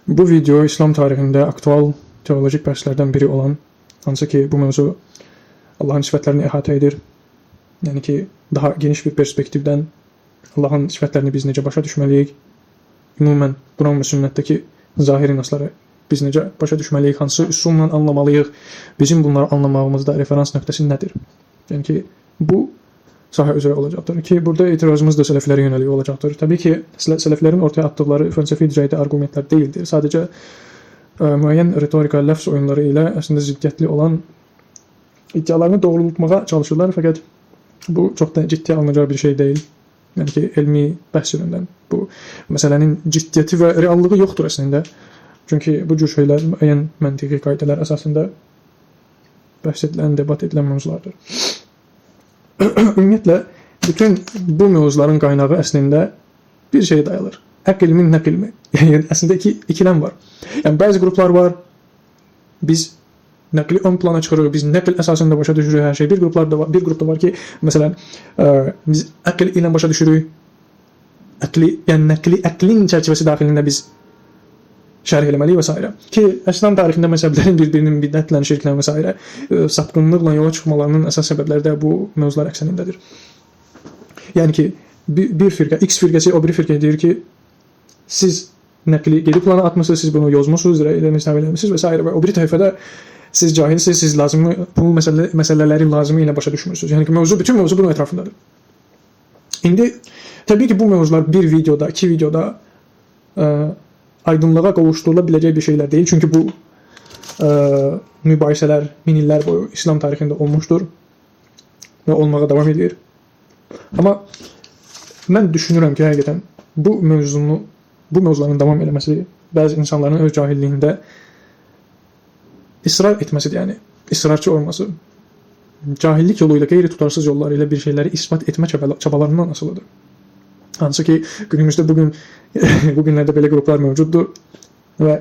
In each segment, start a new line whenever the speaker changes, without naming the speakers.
Bu video İslam tarixində aktual teolojik bəhslərdən biri olan, hansı ki bu mövzu Allahın sifətlərini əhatə edir. Yəni ki, daha geniş bir perspektivdən Allahın sifətlərini biz necə başa düşməliyik? Ümumən Quran və sünnətdəki zahiri nasları biz necə başa düşməliyik? Hansı üsulla anlamalıyıq? Bizim bunları anlamağımızda referans nöqtəsi nədir? Yəni ki, bu sahə üzrə olacaqdır ki, burada etirazımız da sələflərə yönəlik olacaqdır. Təbii ki, sələflərin ortaya atdıqları fəlsəfi cəhətdə arqumentlər deyildir. Sadəcə müəyyən retorika, ləfz oyunları ilə əslində ziddiyyətli olan iddialarını doğrultmağa çalışırlar, fəqət bu çox da ciddiyə alınacaq bir şey deyil. Yəni ki, elmi bəhs yönündən bu məsələnin ciddiyyəti və reallığı yoxdur əslində. Çünki bu cür şeylər müəyyən məntiqi qaydələr əsasında bəhs edilən, debat edilən mövzulardır. Ümumiyyətlə, bütün bu mövzuların qaynağı əslində bir şeyə dayanır. Əql mi, nəql mi? Yəni, əslində ikiləm var. Yəni, bəzi qruplar var, biz nəqli ön plana çıxırıq, biz nəql əsasında başa düşürük hər şey. Bir qrupda var ki, məsələn, biz əql ilə başa düşürük, yəni nəqli əqlin çərçivəsi daxilində biz şərh eləməliyik və s. Ki, İslam tarixində məzhəblərin bir-birinin bidətlə, şirklə və s. Sapqınlıqla yola çıxmalarının əsas səbəbləri də bu mövzular əksənindədir. Yəni ki, bir firqə, X firqəsi o biri firqəyə deyir ki, siz nəqli geri plana atmışsınız, siz bunu yozmuşsunuz, eləmişsiniz və s. Və o biri tayfada siz cahilsiniz, siz lazımı, bu məsələləri lazımı ilə başa düşmürsünüz. Yəni ki, bütün mövzu bunun ətrafındadır. İndi, təbii ki, bu mövzular bir videoda, iki videoda aydınlığa qovuşdurula biləcək bir şeylər deyil. Çünki bu mübahisələr min illər boyu İslam tarixində olmuşdur və olmağa davam edir. Amma mən düşünürəm ki, həqiqətən bu mövzuların davam eləməsi bəzi insanların öz cahilliyində israr etməsidir, yəni israrçı olması. Cahillik yolu ilə, qeyri-tutarsız yollar ilə bir şeyləri isbat etmə çabalarından asılıdır. Hansı ki, günümüzdə bu günlərdə belə qruplar mövcuddur və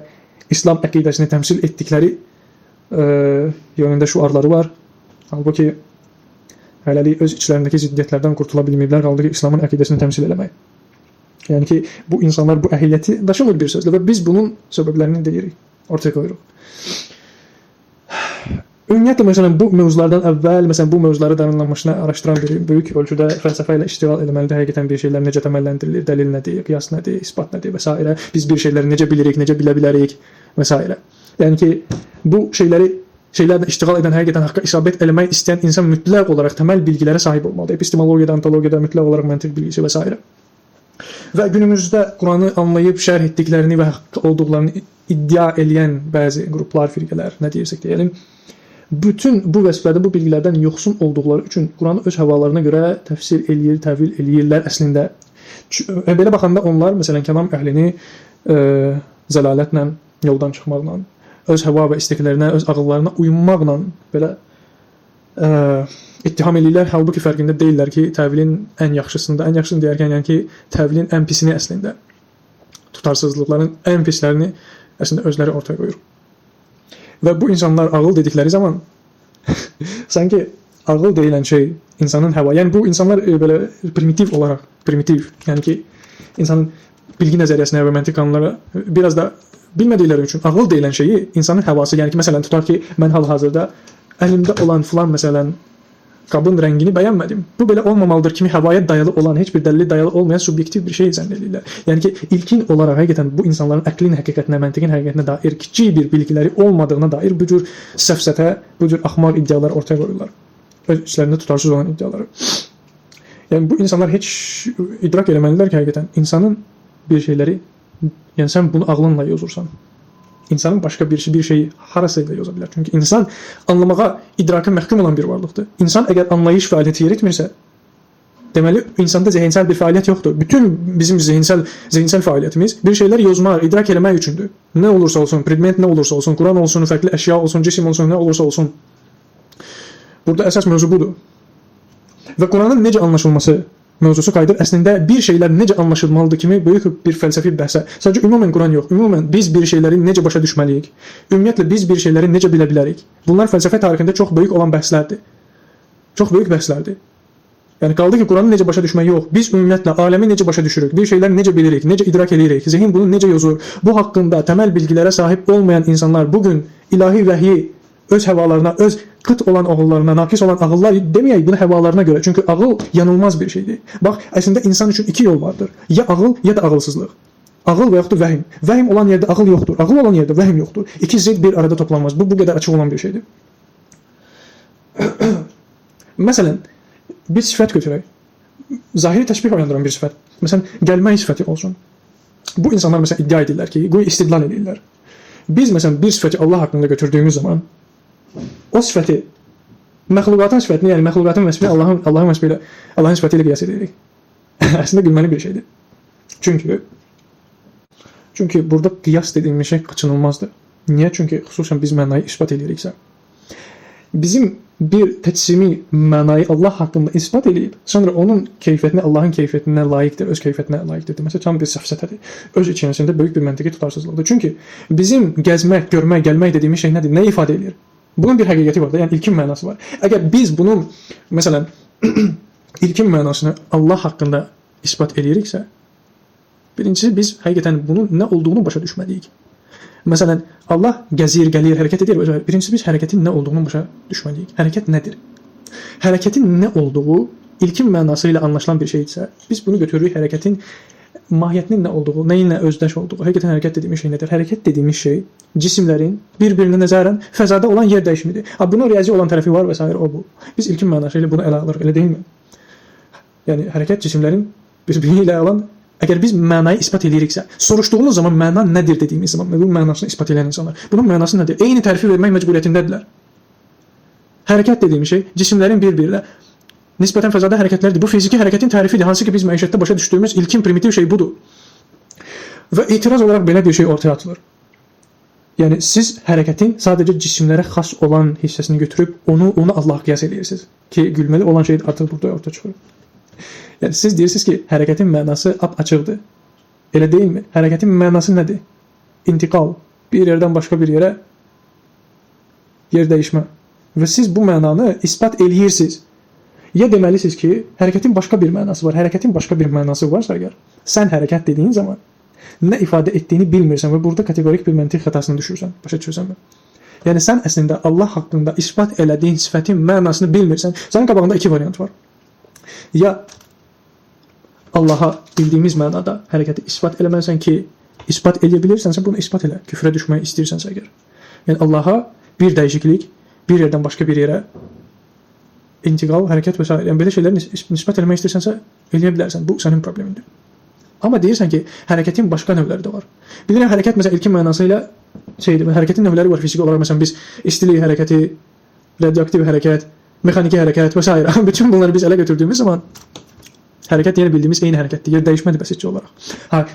İslam əqidəsini təmsil etdikləri yönündə şüarları var. Halbuki, hələlik öz içlərindəki ziddiyyətlərdən qurtula bilməyiblər, qaldı ki, İslamın əqidəsini təmsil eləmək. Yəni ki, bu insanlar bu əhliyyəti daşımır bir sözlə və biz bunun səbəblərini deyirik, ortaya qoyuruq. Ümumiyyətlə, məsələn, bu mövzulardan əvvəl, məsələn, bu mövzuları dərinləşməsinə araşdıran biri böyük ölçüdə fəlsəfə ilə iştiğal eləməlidir. Həqiqətən bir şeylər necə təməllendirilir, dəlil nədir, qiyas nədir, isbat nədir və s. Biz bir şeyləri necə bilirik, necə bilə bilərik və s. Yəni ki, bu şeylərlə iştiğal edən, həqiqətən haqqa isabət eləmək istəyən insan mütləq olaraq təməl bilgilərə sahib olmalıdır. Epistemologiyada, ontologiyada mütləq olaraq məntiq bilgisi və s. Və günümüzdə Quranı anlayıb şərh etdiklərini və haqq olduqlarını iddia eləyən bəzi qruplar, firqələr, nə deyirsək deyəlim, bütün bu vəsflərdə, bu bilgilərdən yoxsun olduqları üçün Quranı öz havalarına görə təfsir eləyir, təvil eləyirlər əslində. Belə baxanda onlar, məsələn, kəlam əhlini zəlalətlə, yoldan çıxmaqla, öz həva və isteklərinə, öz ağıllarına uymaqla belə ittiham eləyirlər. Halbuki fərqində deyirlər ki, təvilin ən yaxşısını deyərkən, yəni ki, təvilin ən pisini əslində, tutarsızlıqların ən pislərini əslində özləri ortaya qoyur. Və bu insanlar ağıl dedikləri zaman sanki ağıl deyilən şey insanın həva. Yəni bu insanlar belə primitiv, yəni ki, insanın bilgi nəzəriyyəsinə və məntiq qanunlara biraz da bilmədikləri üçün ağıl deyilən şeyi insanın həvası. Yəni ki, məsələn, tutar ki, mən hal-hazırda əlimdə olan filan məsələn qabın rəngini bəyənmədim. Bu belə olmamalıdır kimi həvaya dayalı olan, heç bir dəlili dayalı olmayan subyektiv bir şey zənn edirlər. Yəni ki, ilkin olaraq həqiqətən bu insanların əqlin həqiqətinə, məntiqin həqiqətinə dair kiçik bir bilgiləri olmadığına dair bu cür səfsətə, bu cür axmaq iddialar ortaya qoyurlar. Öz içlərində tutarsız olan iddiaları. Yəni bu insanlar heç idrak eləməlilər ki, həqiqətən insanın bir şeyləri, yəni sən bunu ağlınla yozursan, İnsanın başqa bir şeyi harası ilə yoza bilər. Çünki insan anlamağa, idraka məhkum olan bir varlıqdır. İnsan əgər anlayış fəaliyyəti yeritmirsə, deməli, insanda zehinsel bir fəaliyyət yoxdur. Bütün bizim zehinsel fəaliyyətimiz bir şeylər yozmaq, idrak eləmək üçündür. Nə olursa olsun, predmet nə olursa olsun, Quran olsun, fərqli əşya olsun, cisim olsun, nə olursa olsun. Burada əsas mövzu budur. Və Quranın necə anlaşılması mövzusu qayıdır. Əslində bir şeylər necə anlaşılmalıdır kimi böyük bir fəlsəfi bəhsə. Sadəcə ümumən Quran yox. Ümumən biz bir şeyləri necə başa düşməliyik? Ümumiyyətlə biz bir şeyləri necə bilə bilərik? Bunlar fəlsəfə tarixində çox böyük olan bəhslərdir. Çox böyük bəhslərdir. Yəni qaldı ki, Quranı necə başa düşmək yox. Biz ümumiyyətlə aləmi necə başa düşürük, bir şeyləri necə bilirik, necə idrak edirik, zehin bunu necə yozur. Bu haqqında təməl bilgilərə sahib olmayan insanlar bu gün ilahi vəhyi öz həvalarına, öz qıt olan ağıllarına, naqis olan ağıllar deməyək bunu həvalarına görə. Çünki ağıl yanılmaz bir şeydir. Bax, əslində insan üçün iki yol vardır. Ya ağıl, ya da ağılsızlıq. Ağıl və yaxud da vəhim. Vəhim olan yerdə ağıl yoxdur. Ağıl olan yerdə vəhim yoxdur. İki zid bir arada toplanmaz. Bu qədər açıq olan bir şeydir. Məsələn, bir sifət götürək. Zahiri təşbih oyandıran bir sifət. Məsələn, gəlmək sifəti olsun. Bu insanlar məsələn iddia edirlər ki, qoy istidlal edirlər. Biz məsələn bir sifəti Allah haqqında götürdüyümüz zaman o sifəti məxluqatın sifətini, yəni məxluqatın vəsfini Allahın vəsfi ilə, Allahın sifəti ilə qiyas edirik. Əslində gülməli bir şeydir. Çünki burada qiyas dediyimiz şey qaçınılmazdır. Niyə? Çünki xüsusən biz mənayı isbat ediriksə, bizim bir təcsimi mənayı Allah haqqında isbat edib, sonra onun keyfiyyətini Allahın keyfiyyətinə layiqdir, öz keyfiyyətinə layiqdir deməsə tam bir səfsətədir. Öz içərisində böyük bir məntiqi tutarsızlıqdır. Çünki bizim gəzmək, görmək, gəlmək dediyimiz şey nədir? Nə ifadə edir? Bunun bir həqiqəti var da, yəni ilkin mənası var. Əgər biz bunun məsələn ilkin mənasını Allah haqqında isbat ediriksə, birincisi biz həqiqətən bunun nə olduğunu başa düşməliyik. Məsələn, Allah gəzir, gəlir, hərəkət edir. Birincisi biz hərəkətin nə olduğunu başa düşməliyik. Hərəkət nədir? Hərəkətin nə olduğu ilkin mənası ilə anlaşılan bir şeydirsə, biz bunu götürürük hərəkətin mahiyyətinin nə olduğu, nə ilə özdeş olduğu. Həqiqətən hərəkət dediyimiz şey nədir? Hərəkət dediyimiz şey cisimlərin bir-birinə nəzərən fəzada olan yer dəyişimidir. Bunun riyazi olan tərəfi var və s. o bu. Biz ilkin mənası ilə bunu ələ alırıq, elə deyilmi? Yəni hərəkət cisimlərin bir-biri ilə olan. Əgər biz mənayı isbat ediriksə, soruşduğumuz zaman məna nədir dediyimiz zaman, bunun mənasını isbat edən insanlar, bunun mənası nədir? Eyni tərifi vermək məcburiyyətindədirlər. Hərəkət dediyimiz şey cisimlərin bir-birinə nisbətən fəzada hərəkətlərdir. Bu fiziki hərəkətin tərifidir, hansı ki biz məişətdə başa düşdüyümüz ilkin primitiv şey budur. Və etiraz olaraq belə bir şey ortaya atılır. Yəni siz hərəkətin sadəcə cisimlərə xas olan hissəsini götürüb onu Allah qiyas edirsiniz ki, gülməli olan şey artıq burada ortaya çıxır. Yəni siz deyirsiniz ki, hərəkətin mənası açıqdır. Elə deyilmi? Hərəkətin mənası nədir? İntiqal, bir yerdən başqa bir yerə yer dəyişmə. Və siz bu mənanı isbat eləyirsiniz. Ya deməlisiniz ki, hərəkətin başqa bir mənası var. Hərəkətin başqa bir mənası varsa əgər, sən hərəkət dediyin zaman nə ifadə etdiyini bilmirsən və burada kateqorik bir məntiq xətasına düşürsən. Başa düşürsənmi? Yəni sən əslində Allah haqqında isbat elədiyin sifətin mənasını bilmirsən. Sənin qabağında iki variant var. Ya Allaha bildiyimiz mənada hərəkəti isbat eləməlisən ki, isbat eləyə bilirsənsə bunu isbat elə. Küfrə düşmək istəyirsənsə əgər. Yəni Allaha bir dəyişiklik, bir yerdən başqa bir yerə intiqal, hərəkət və s. Yəni belə şeyləri nisbət eləmək istəyirsənsə eləyə bilərsən. Bu sənin problemindir. Amma deyirsən ki, hərəkətin başqa növləri də var. Bilirəm, hərəkət məsələn ilkin mənası ilə şeydir. Hərəkətin növləri var fiziki olaraq. Məsələn biz istilik hərəkəti, radioaktiv hərəkət, mexaniki hərəkət və s. Bütün bunları biz ələ götürdüyümüz zaman hərəkət yenə bildiyimiz eyni hərəkətdir. Yer dəyişmədir basitcə olaraq.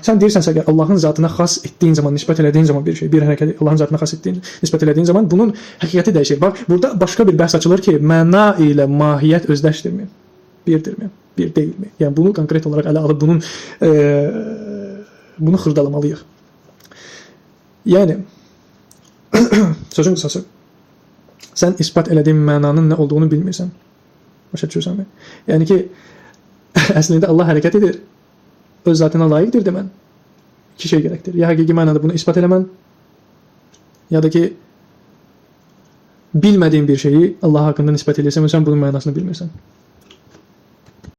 Sən deyirsənsə əgər Allahın zatına xas etdiyin zaman, nisbət elədiyin zaman bir şey, bir hərəkəti Allahın zatına xas etdiyin, nisbət elədiyin zaman bunun həqiqəti dəyişir. Bax, burada başqa bir bəhs açılır ki, məna ilə mahiyyət özdeşdirmi? Birdirmi? Bir deyilmi? Yəni bunu konkret olaraq ələ alıb bunu xırdalamalıyıq. Yəni sözün qısası, sən isbat elədiyin mənanın nə olduğunu bilmirsən. Başa düşürsənmi? Yəni ki, əslində Allah hərəkət edir. Öz zatına layiqdir demən. İki şey gərəkdir. Ya həqiqi mənada bunu isbat eləmən, ya da ki bilmədiyin bir şeyi Allah haqqında nisbət edirsən və sən bunun mənasını bilmirsən.